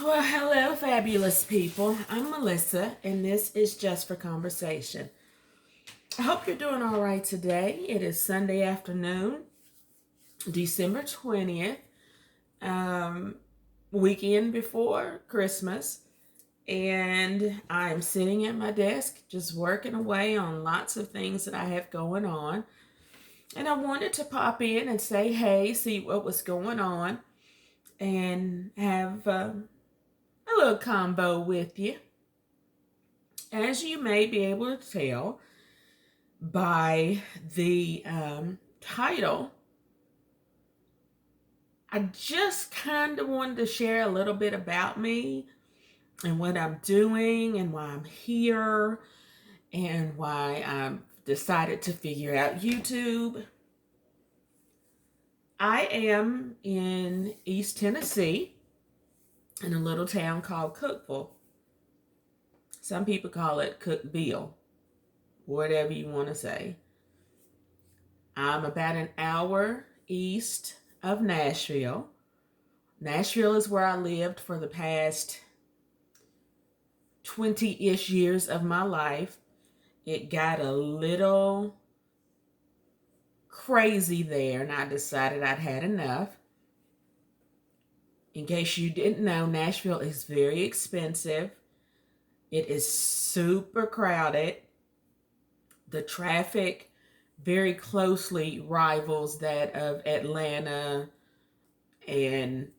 Well, hello, fabulous people. I'm Melissa, and this is Just for Conversation. I hope you're doing all right today. It is Sunday afternoon, December 20th, um, weekend before Christmas, and I'm sitting at my desk just working away on lots of things that I have going on. And I wanted to pop in and say hey, see what was going on, and have a little combo with you. As you may be able to tell by the title, I just kind of wanted to share a little bit about me and what I'm doing and why I'm here and why I've decided to figure out YouTube. I am in East Tennessee in a little town called Cookeville. Some people call it Cookville, whatever you want to say. I'm about an hour east of Nashville. Nashville is where I lived for the past 20-ish years of my life. It got a little crazy there, and I decided I'd had enough. In case you didn't know, Nashville is very expensive. It is super crowded. The traffic very closely rivals that of Atlanta and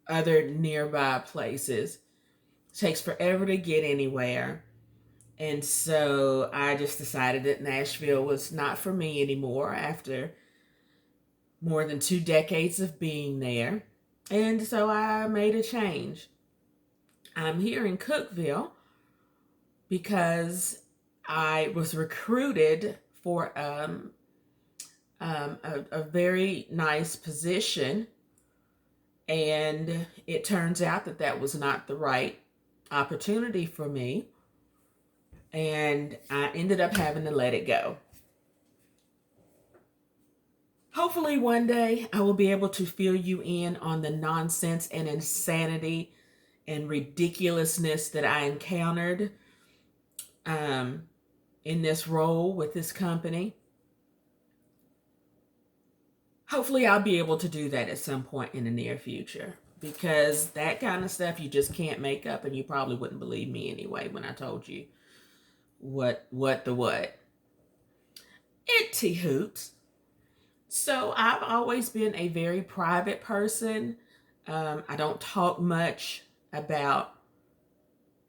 other nearby places. It takes forever to get anywhere. And so I just decided that Nashville was not for me anymore after more than 2 decades of being there. And so I made a change. I'm here in Cookeville because I was recruited for a very nice position. And it turns out that that was not the right opportunity for me. And I ended up having to let it go. Hopefully one day I will be able to fill you in on the nonsense and insanity and ridiculousness that I encountered in this role with this company. Hopefully I'll be able to do that at some point in the near future, because that kind of stuff you just can't make up, and you probably wouldn't believe me anyway when I told you what. Itty hoops. So I've always been a very private person. I don't talk much about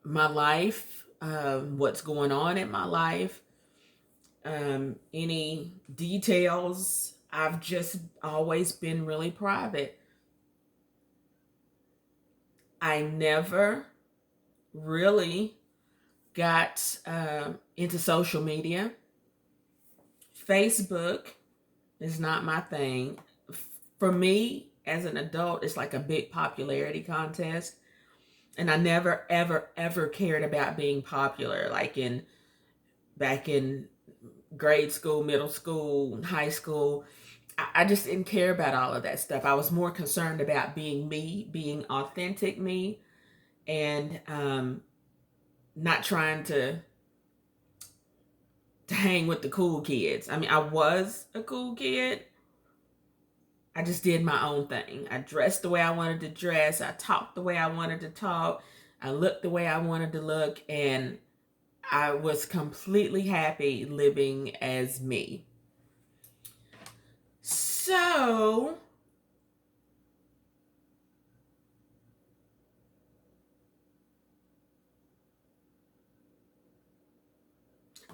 my life, what's going on in my life, any details. I've just always been really private. I never really got into social media. Facebook is not my thing. For me, as an adult, it's like a big popularity contest. And I never, ever, ever cared about being popular, like back in grade school, middle school, high school. I just didn't care about all of that stuff. I was more concerned about being me, being authentic me, and not trying to hang with the cool kids. I mean, I was a cool kid. I just did my own thing. I dressed the way I wanted to dress. I talked the way I wanted to talk. I looked the way I wanted to look. And I was completely happy living as me. So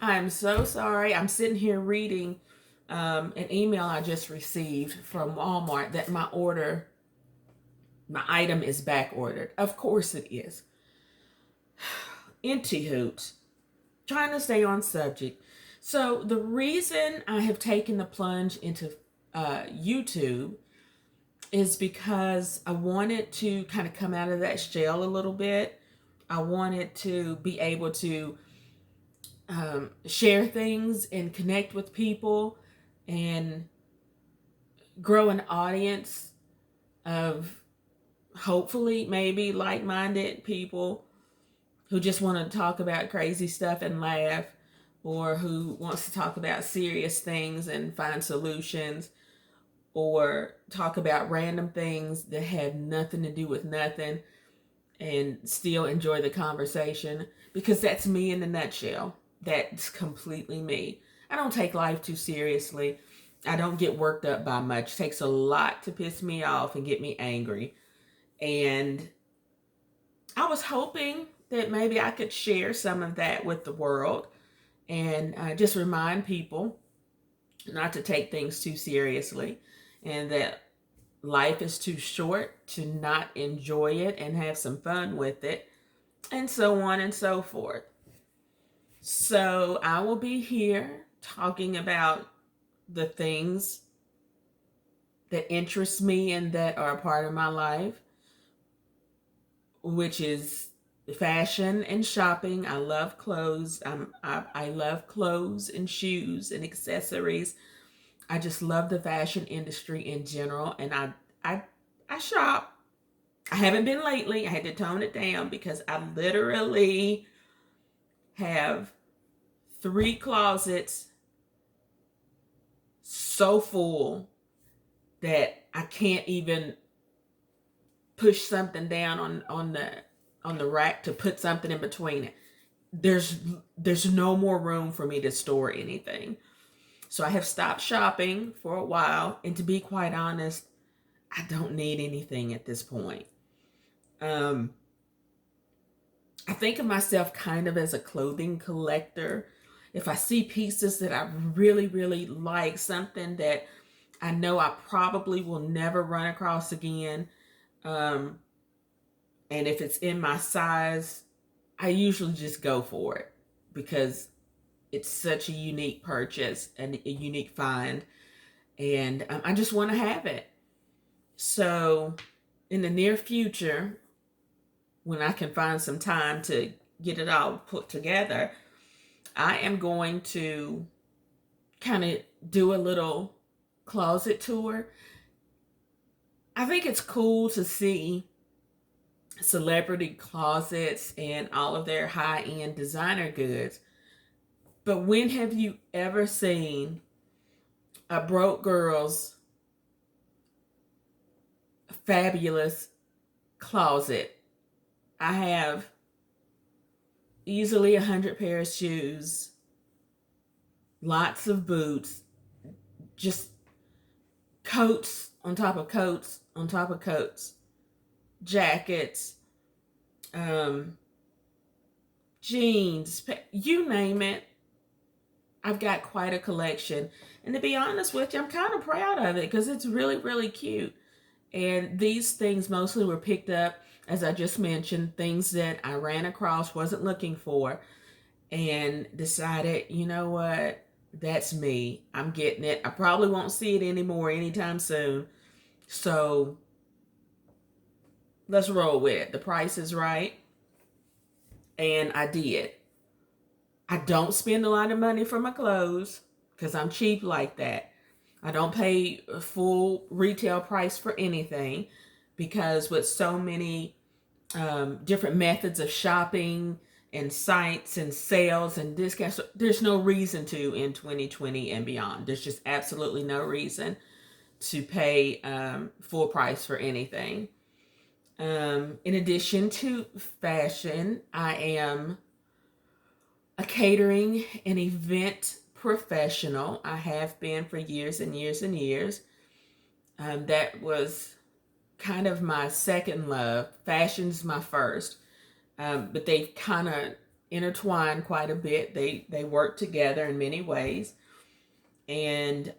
I'm so sorry. I'm sitting here reading an email I just received from Walmart that my item is back ordered. Of course it is. Inty hoops. Trying to stay on subject. So the reason I have taken the plunge into YouTube is because I wanted to kind of come out of that shell a little bit. I wanted to be able to share things and connect with people and grow an audience of hopefully maybe like-minded people who just want to talk about crazy stuff and laugh, or who wants to talk about serious things and find solutions, or talk about random things that have nothing to do with nothing and still enjoy the conversation, because that's me in a nutshell. That's completely me. I don't take life too seriously. I don't get worked up by much. It takes a lot to piss me off and get me angry. And I was hoping that maybe I could share some of that with the world and just remind people not to take things too seriously, and that life is too short to not enjoy it and have some fun with it, and so on and so forth. So I will be here talking about the things that interest me and that are a part of my life, which is fashion and shopping. I love clothes. I love clothes and shoes and accessories. I just love the fashion industry in general, and I shop. I haven't been lately. I had to tone it down because I literally have 3 closets so full that I can't even push something down on the rack to put something in between it. There's no more room for me to store anything. So I have stopped shopping for a while, and to be quite honest, I don't need anything at this point. I think of myself kind of as a clothing collector. If I see pieces that I really, really like, something that I know I probably will never run across again, and if it's in my size, I usually just go for it because it's such a unique purchase and a unique find, and I just want to have it. So in the near future, when I can find some time to get it all put together, I am going to kind of do a little closet tour. I think it's cool to see celebrity closets and all of their high-end designer goods. But when have you ever seen a broke girl's fabulous closet? I have easily 100 pair of shoes, lots of boots, just coats on top of coats on top of coats, jackets, jeans, you name it. I've got quite a collection. And to be honest with you, I'm kind of proud of it because it's really, really cute. And these things mostly were picked up, as I just mentioned, things that I ran across, wasn't looking for, and decided, you know what, that's me. I'm getting it. I probably won't see it anymore anytime soon. So let's roll with it. The price is right. And I did. I don't spend a lot of money for my clothes because I'm cheap like that. I don't pay a full retail price for anything because with so many different methods of shopping and sites and sales and discounts, there's no reason to in 2020 and beyond. There's just absolutely no reason to pay full price for anything. In addition to fashion, I am a catering and event professional. I have been for years and years and years. That was kind of my second love. Fashion's my first. But they kind of intertwine quite a bit. They work together in many ways. And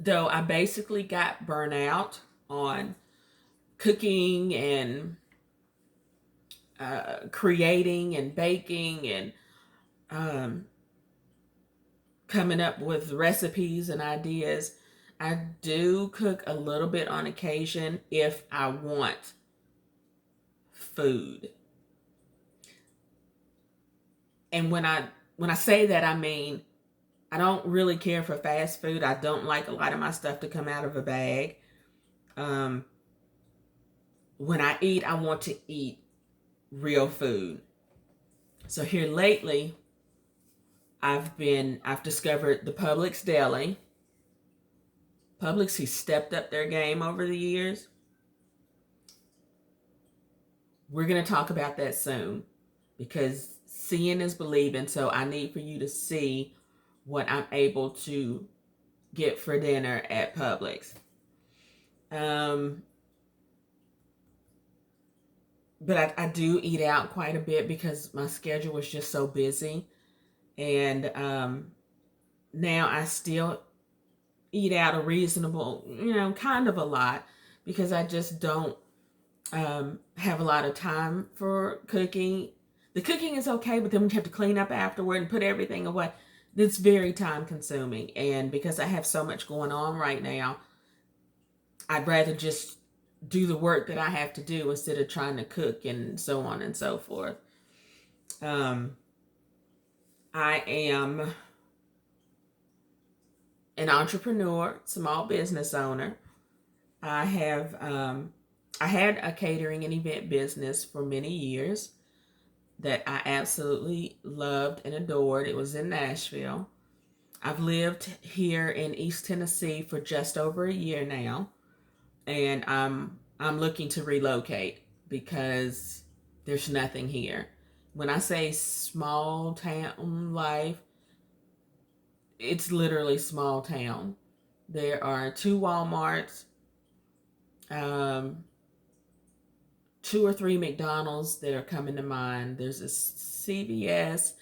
though I basically got burnt out on cooking and creating and baking and coming up with recipes and ideas, I do cook a little bit on occasion if I want food. And when I say that, I mean I don't really care for fast food. I don't like a lot of my stuff to come out of a bag. when I eat, I want to eat real food. So here lately, I've discovered the Publix deli. Publix has stepped up their game over the years. We're going to talk about that soon because seeing is believing. So I need for you to see what I'm able to get for dinner at Publix. But I do eat out quite a bit because my schedule was just so busy. And now I still eat out a reasonable, kind of a lot because I just don't have a lot of time for cooking. The cooking is okay, but then we have to clean up afterward and put everything away. It's very time consuming. And because I have so much going on right now, I'd rather just do the work that I have to do instead of trying to cook and so on and so forth. I am an entrepreneur, small business owner. I had a catering and event business for many years that I absolutely loved and adored. It was in Nashville. I've lived here in East Tennessee for just over a year now, and I'm looking to relocate because there's nothing here. When I say small town life, it's literally small town. There are 2 Walmarts, um, 2 or 3 McDonald's that are coming to mind. There's a CVS,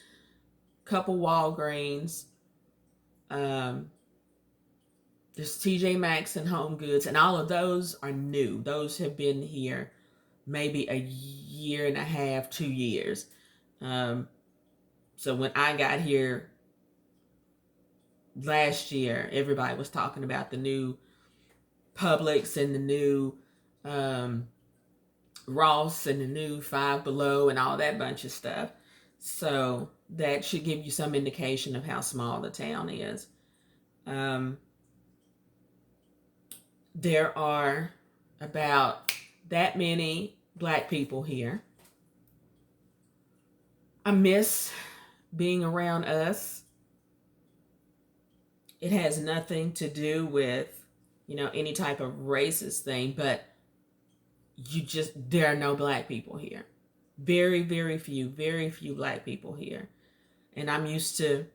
couple Walgreens, um, there's TJ Maxx and Home Goods, and all of those are new. Those have been here maybe a year and a half, 2 years. So when I got here last year, everybody was talking about the new Publix and the new Ross and the new Five Below and all that bunch of stuff. So that should give you some indication of how small the town is. There are about that many Black people here. I miss being around us. It has nothing to do with, any type of racist thing, but there are no Black people here. Very, very few Black people here. And I'm used to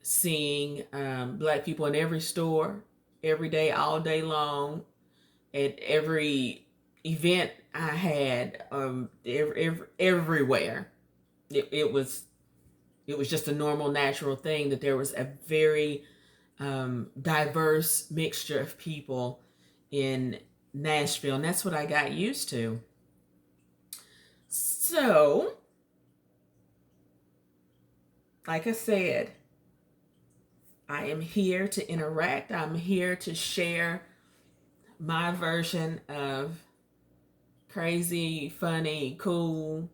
seeing Black people in every store, every day, all day long, at every event I had, everywhere. It was just a normal, natural thing that there was a very diverse mixture of people in Nashville, and that's what I got used to. So, like I said, I am here to interact. I'm here to share my version of crazy, funny, cool,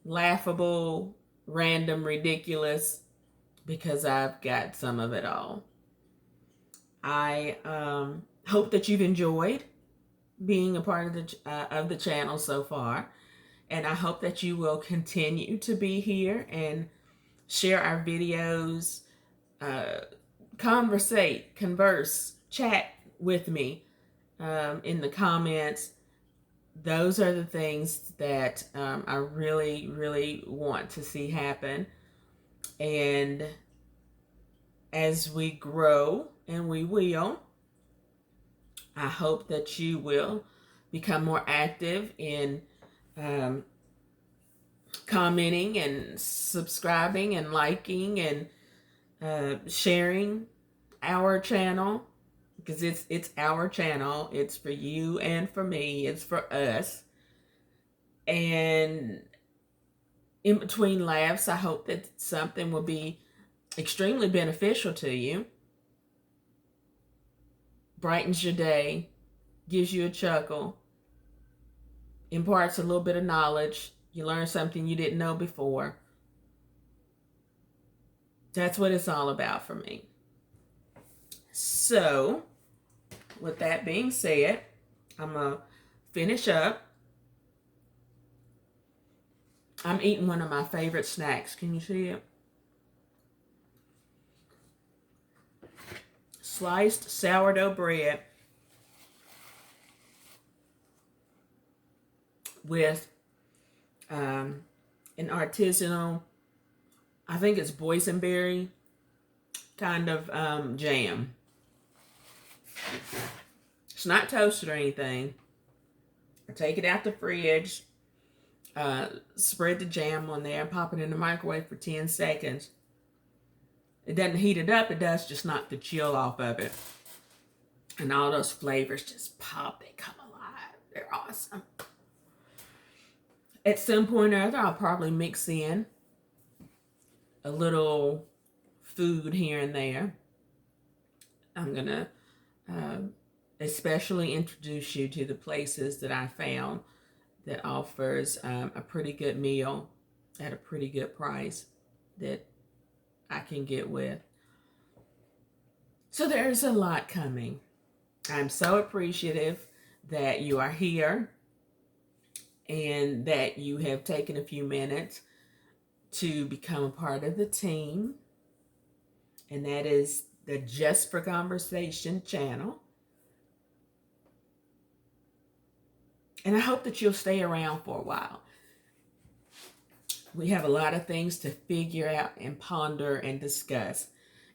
laughable, random, ridiculous, because I've got some of it all. I hope that you've enjoyed being a part of the channel so far, and I hope that you will continue to be here and share our videos, converse, chat with me in the comments. Those are the things that I really, really want to see happen. And as we grow, and we will, I hope that you will become more active in commenting and subscribing and liking and sharing our channel, because it's our channel. It's for you and for me. It's for us. And in between laughs, I hope that something will be extremely beneficial to you, brightens your day, gives you a chuckle, imparts a little bit of knowledge. You learn something you didn't know before. That's what it's all about for me. So, with that being said, I'm going to finish up, I'm eating one of my favorite snacks. Can you see it? Sliced sourdough bread with an artisanal, I think it's boysenberry kind of jam. It's not toasted or anything. I take it out the fridge, spread the jam on there, pop it in the microwave for 10 seconds. It doesn't heat it up, it does just knock the chill off of it. And all those flavors just pop, they come alive. They're awesome. At some point or other, I'll probably mix in a little food here and there. I'm going to especially introduce you to the places that I found that offers a pretty good meal at a pretty good price that I can get with. So there's a lot coming. I'm so appreciative that you are here and that you have taken a few minutes to become a part of the team. And that is the Just for Conversation channel. And I hope that you'll stay around for a while. We have a lot of things to figure out and ponder and discuss.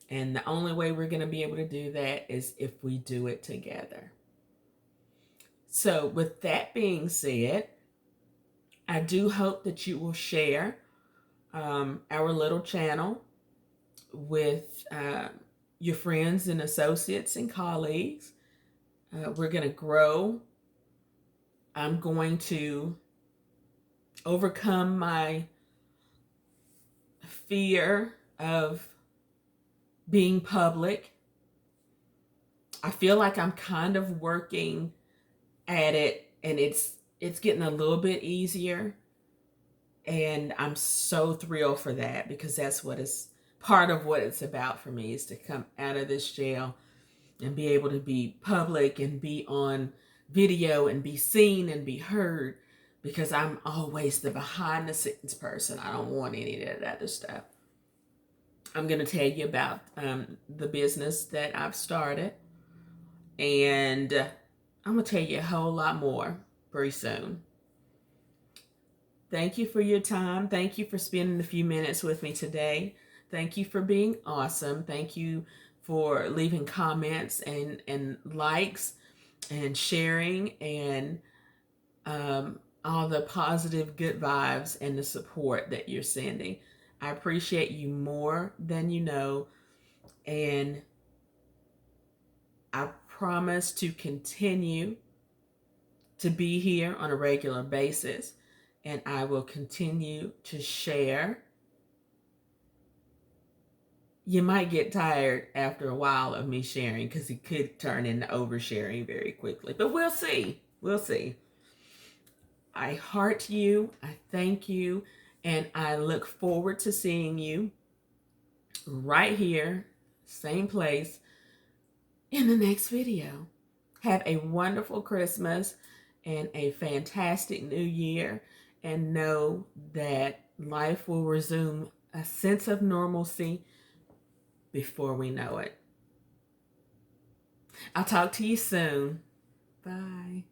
And the only way we're going to be able to do that is if we do it together. So with that being said, I do hope that you will share our little channel with your friends and associates and colleagues. We're going to grow. I'm going to overcome my fear of being public. I feel like I'm kind of working at it, and it's getting a little bit easier. And I'm so thrilled for that, because that's what is part of what it's about for me, is to come out of this jail and be able to be public and be on video and be seen and be heard, because I'm always the behind the scenes person. I don't want any of that other stuff. I'm going to tell you about the business that I've started, and I'm going to tell you a whole lot more pretty soon. Thank you for your time. Thank you for spending a few minutes with me today. Thank you for being awesome. Thank you for leaving comments and likes and sharing and all the positive good vibes and the support that you're sending. I appreciate you more than you know, and I promise to continue to be here on a regular basis, and I will continue to share. You might get tired after a while of me sharing, because it could turn into oversharing very quickly, but we'll see. We'll see. I heart you, I thank you, and I look forward to seeing you right here, same place, in the next video. Have a wonderful Christmas and a fantastic New Year, and know that life will resume a sense of normalcy before we know it. I'll talk to you soon. Bye.